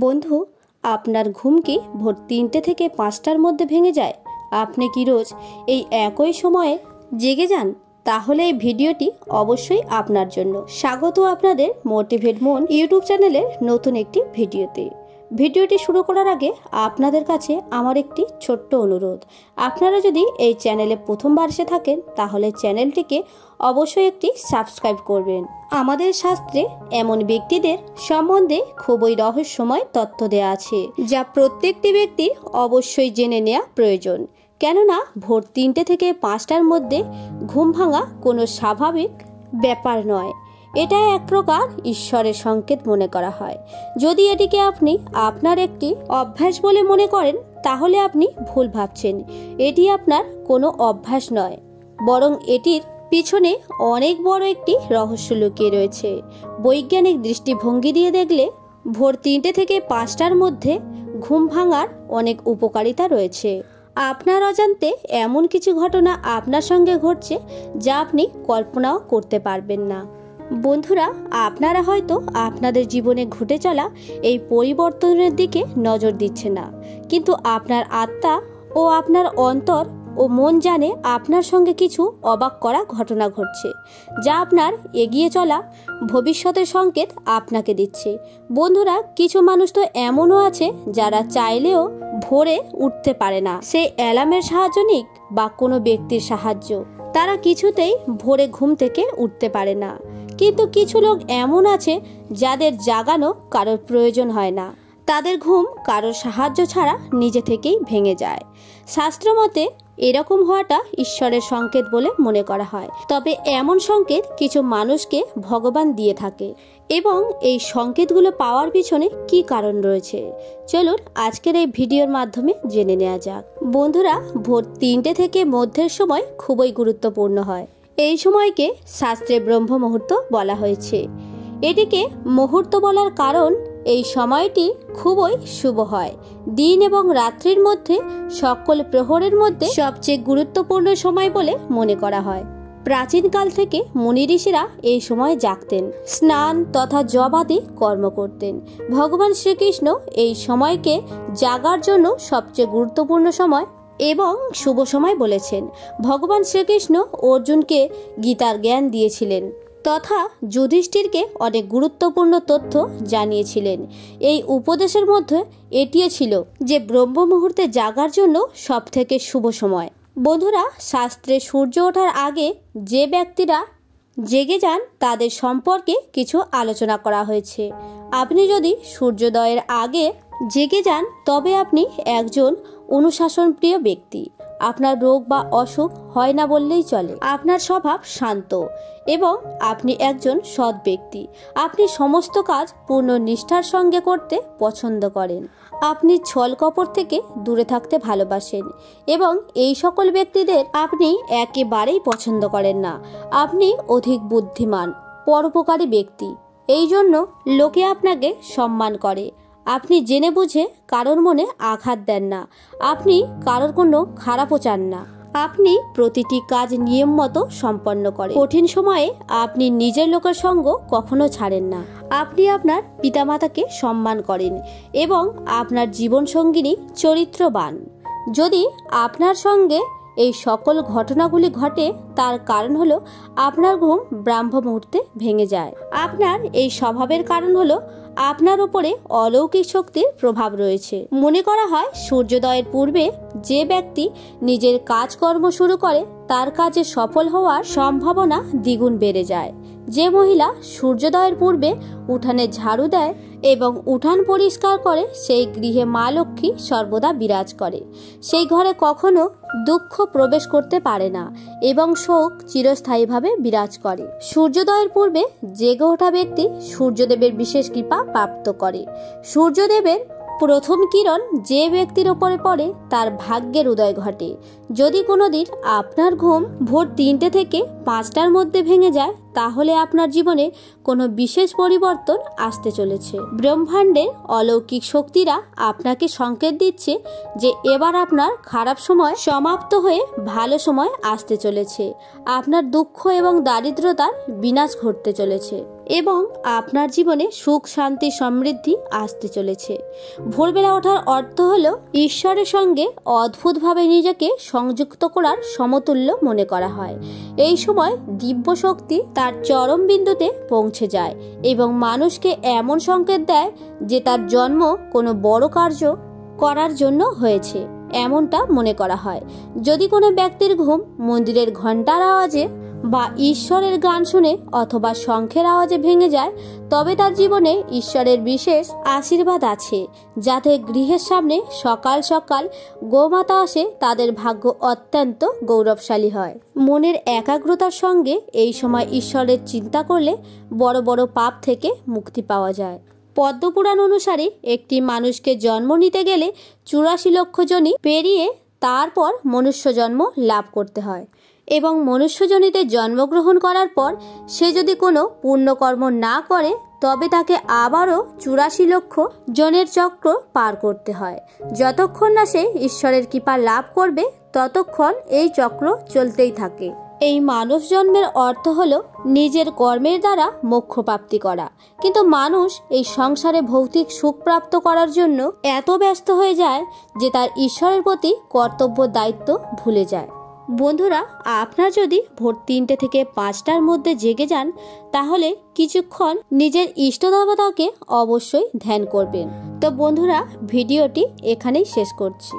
বন্ধু, আপনার ঘুম কি ভোর ৩টে থেকে ৫টার মধ্যে ভেঙে যায়? আপনি কি রোজ এই একই সময়ে জেগে যান? তাহলে এই ভিডিওটি অবশ্যই আপনার জন্য। স্বাগত আপনাদের মোটিভেট মন ইউটিউব চ্যানেলের নতুন একটি ভিডিওতে। ভিডিওটি শুরু করার আগে আপনাদের কাছে আমার একটি ছোট্ট অনুরোধ। আপনারা যদি এই চ্যানেলে প্রথমবার এসে থাকেন তাহলে চ্যানেলটিকে অবশ্যই একটি সাবস্ক্রাইব করবেন। আমাদের শাস্ত্রে এমন ব্যক্তিদের সম্বন্ধে খুবই রহস্যময় তথ্য দেওয়া আছে যা প্রত্যেকটি ব্যক্তির অবশ্যই জেনে নেওয়া প্রয়োজন। কেননা ভোর ৩টে থেকে ৫টার মধ্যে ঘুম ভাঙা কোনো স্বাভাবিক ব্যাপার নয়। এটা এক প্রকার ঈশ্বরের সংকেত মনে করা হয়। যদি এটিকে আপনি আপনার একটি অভ্যাস বলে মনে করেন তাহলে আপনি ভুল ভাবছেন। এটি আপনার কোনো অভ্যাস নয়, বরং এটির পিছনে অনেক বড় একটি রহস্য লুকিয়ে রয়েছে। বৈজ্ঞানিক দৃষ্টিভঙ্গি দিয়ে দেখলে ভোর ৩টে থেকে ৫টার মধ্যে ঘুম ভাঙার অনেক উপকারিতা রয়েছে। আপনার অজান্তে এমন কিছু ঘটনা আপনার সঙ্গে ঘটছে যা আপনি কল্পনাও করতে পারবেন না। বন্ধুরা, আপনারা হয়তো আপনাদের জীবনে ঘটে চলা এই পরিবর্তনের দিকে নজর দিচ্ছে না, কিন্তু আপনার আত্মা ও আপনার অন্তর ও মন জানে আপনার সঙ্গে কিছু অবাক করা ঘটনা ঘটছে, যা আপনার এগিয়ে চলা ভবিষ্যতের সংকেত আপনাকে দিচ্ছে। বন্ধুরা, কিছু মানুষ তো এমনও আছে যারা চাইলেও ভোরে উঠতে পারে না। সে অ্যালার্মের সাহায্য নিক বা কোনো ব্যক্তির সাহায্য, তারা কিছুতেই ভোরে ঘুম থেকে উঠতে পারে না। কিন্তু কিছু লোক এমন আছে যাদের জাগানো কারোর প্রয়োজন হয় না, তাদের ঘুম কারোর সাহায্য ছাড়া নিজে থেকেই ভেঙে যায়। শাস্ত্র মতে এরকম হওয়াটা ঈশ্বরের সংকেত বলে মনে করা হয়। তবে এমন সংকেত কিছু মানুষকে ভগবান দিয়ে থাকে, এবং এই সংকেতগুলো পাওয়ার পিছনে কি কারণ রয়েছে চলুন আজকের এই ভিডিওর মাধ্যমে জেনে নেওয়া যাক। বন্ধুরা, ভোর ৩টে থেকে মধ্যের সময় খুবই গুরুত্বপূর্ণ হয়। এই সময়কে শাস্ত্রে ব্রহ্ম মুহূর্ত বলা হয়েছে। এটিকে মুহূর্ত বলার কারণ এই সময়টি খুবই শুভ হয়। দিন এবং রাত্রির মধ্যে সকল প্রহরের মধ্যে সবচেয়ে গুরুত্বপূর্ণ সময় বলে মনে করা হয়। প্রাচীনকাল থেকে মুনি ঋষিরা এই সময় জাগতেন, স্নান তথা জপ আদি কর্ম করতেন। ভগবান শ্রীকৃষ্ণ এই সময়কে জাগার জন্য সবচেয়ে গুরুত্বপূর্ণ সময় এবং শুভ সময় বলেছেন। ভগবান শ্রীকৃষ্ণ অর্জুনকে গীতার জ্ঞান দিয়েছিলেন তথা যুধিষ্ঠিরকে অনেক গুরুত্বপূর্ণ তথ্য জানিয়েছিলেন। এই উপদেশের মধ্যে এটিও ছিল যে ব্রহ্ম মুহূর্তে জাগার জন্য সবথেকে শুভ সময়। বন্ধুরা, শাস্ত্রে সূর্য ওঠার আগে যে ব্যক্তিরা জেগে যান তাদের সম্পর্কে কিছু আলোচনা করা হয়েছে। আপনি যদি সূর্যোদয়ের আগে জেগে যান তবে আপনি একজন অনুশাসন প্রিয় ব্যক্তি। আপনার রোগ বা অসুখ হয় না বললেই চলে। আপনার স্বভাব শান্ত এবং আপনি একজন সৎ ব্যক্তি। আপনি সমস্ত কাজ পূর্ণ নিষ্ঠার সঙ্গে করতে পছন্দ করেন। আপনি ছল কপট থেকে দূরে থাকতে ভালোবাসেন এবং এই সকল ব্যক্তিদের আপনি একেবারেই পছন্দ করেন না। আপনি অধিক বুদ্ধিমান, পরোপকারী ব্যক্তি, এই জন্য লোকে আপনাকে সম্মান করে। আপনি জেনে বুঝে কারোর মনে আঘাত দেন না। আপনি কারোর কোনো খারাপও চান না। আপনি প্রতিটি কাজ নিয়ম মতো সম্পন্ন করেন। কঠিন সময়ে আপনি নিজের লোকের সঙ্গ কখনো ছাড়েন না। আপনি আপনার পিতামাতাকে সম্মান করেন এবং আপনার জীবনসঙ্গিনী চরিত্রবান। যদি আপনার সঙ্গে এই সকল ঘটনাগুলি ঘটে তার কারণ হলো আপনার ঘুম ব্রাহ্ম মুহূর্তে ভেঙে যায়। আপনার এই স্বভাবের কারণ হলো আপনার উপরে অলৌকিক শক্তির প্রভাব রয়েছে। মনে করা হয় সূর্যোদয়ের পূর্বে যে ব্যক্তি নিজের কাজকর্ম শুরু করে তার কাজে সফল হওয়ার সম্ভাবনা দ্বিগুণ বেড়ে যায়। যে মহিলা সূর্যোদয়ের পূর্বে উঠানে ঝাড়ু দেয় এবং উঠান পরিষ্কার করে সেই গৃহে মা লক্ষ্মী সর্বদা বিরাজ করে। সেই ঘরে কখনো দুঃখ প্রবেশ করতে পারে না এবং শোক চিরস্থায়ীভাবে বিরাজ করে। সূর্যোদয়ের পূর্বে জেগে ওঠা ব্যক্তি সূর্যদেবের বিশেষ কৃপা প্রাপ্ত করে। সূর্যদেবের প্রথম কিরণ যে ব্যক্তির ওপরে পড়ে তার ভাগ্যের উদয় ঘটে। যদি কোনোদিন আপনার ঘুম ভোর ৩টে থেকে ৫টার মধ্যে ভেঙে যায় তাহলে আপনার জীবনে কোনো বিশেষ পরিবর্তন আসতে চলেছে। ব্রহ্মাণ্ডের অলৌকিক শক্তিরা আপনাকে সংকেত দিচ্ছে যে এবার আপনার খারাপ সময় সমাপ্ত হয়ে ভালো সময় আসতে চলেছে। আপনার দুঃখ এবং দারিদ্রতার বিনাশ ঘটতে চলেছে। এবং আপনার জীবনে সুখ শান্তি সমৃদ্ধি আসতে চলেছে। ভোরবেলা ওঠার অর্থ হলো ঈশ্বরের সঙ্গে অদ্ভুতভাবে নিজেকে সংযুক্ত করার সমতুল্য মনে করা হয়। এই সময় দিব্য শক্তি তার চরম বিন্দুতে পৌঁছে যায় এবং মানুষকে এমন সংকেত দেয় যে তার জন্ম কোনো বড় কার্য করার জন্য হয়েছে এমনটা মনে করা হয়। যদি কোনো ব্যক্তির ঘুম মন্দিরের ঘণ্টার আওয়াজে বা ঈশ্বরের গান শুনে অথবা শঙ্খের আওয়াজে ভেঙে যায়, তবে তার জীবনে ঈশ্বরের বিশেষ আশীর্বাদ আছে। যাতে গৃহের সামনে সকাল সকাল গোমাতা আসে, তাদের ভাগ্য অত্যন্ত গৌরবশালী হয়। মনের একাগ্রতার সঙ্গে এই সময় ঈশ্বরের চিন্তা করলে বড় বড় পাপ থেকে মুক্তি পাওয়া যায়। পদ্মপুরাণ অনুসারে একটি মানুষকে জন্ম নিতে গেলে 84 লক্ষ যোনি পেরিয়ে তারপর মনুষ্য জন্ম লাভ করতে হয় এবং মনুষ্যজনিতে জন্মগ্রহণ করার পর সে যদি কোনো পুণ্যকর্ম না করে তবে তাকে আবারও 84 লক্ষ জনের চক্র পার করতে হয়। যতক্ষণ না সে ঈশ্বরের কৃপা লাভ করবে ততক্ষণ এই চক্র চলতেই থাকে। এই মানব জন্মের অর্থ হলো নিজের কর্মের দ্বারা মোক্ষ প্রাপ্তি করা, কিন্তু মানুষ এই সংসারে ভৌতিক সুখ প্রাপ্ত করার জন্য এত ব্যস্ত হয়ে যায় যে তার ঈশ্বরের প্রতি কর্তব্য দায়িত্ব ভুলে যায়। বন্ধুরা, আপনার যদি ভোর 3টে থেকে 5টার মধ্যে জেগে যান তাহলে কিছুক্ষণ নিজের ইষ্ট দেবতাকে অবশ্যই ধ্যান করবেন। তো বন্ধুরা, ভিডিওটি এখানেই শেষ করছি।